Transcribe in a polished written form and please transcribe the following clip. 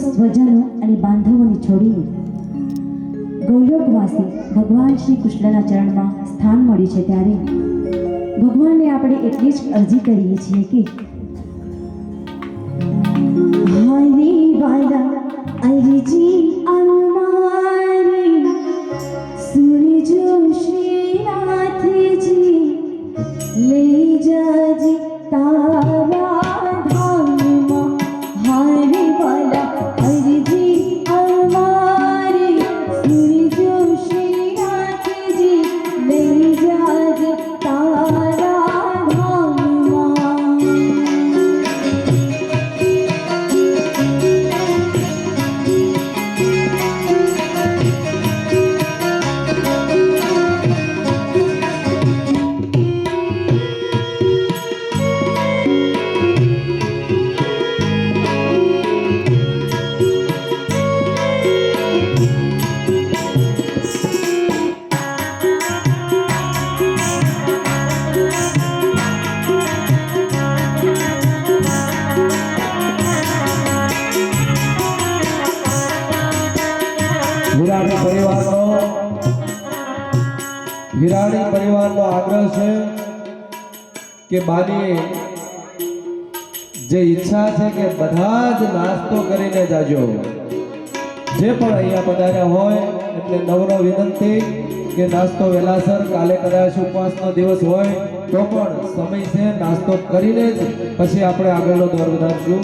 સ્વજનો અને બાંધવોને છોડીને ગૌલોકવાસી ભગવાન શ્રી કૃષ્ણના ચરણમાં સ્થાન મળ્યું છે, ત્યારે ભગવાનને આપણે એટલી જ અરજી કરીએ છીએ કે હરી વાલા અરજી અમારી સુનજો શ્રીનાથજી, લઈ જાજી તારા ધામમાં. હરી વાલા અરજી અમારી સુનજો શ્રીનાથજી, લઈ જાજી તારા ધામમાં. વિરાણી પરિવારનો આગ્રહ છે કે બાની જે ઈચ્છા છે કે બધા જ નાસ્તો કરીને જાજો. જે પણ અહીંયા પધાર્યા હોય એટલે નવરો વિનંતી કે નાસ્તો વહેલાસર, કાલે કદાચ ઉપવાસનો દિવસ હોય તો પણ સમયસર નાસ્તો કરીને જ પછી આપણે આગળનો દોર વધારશું.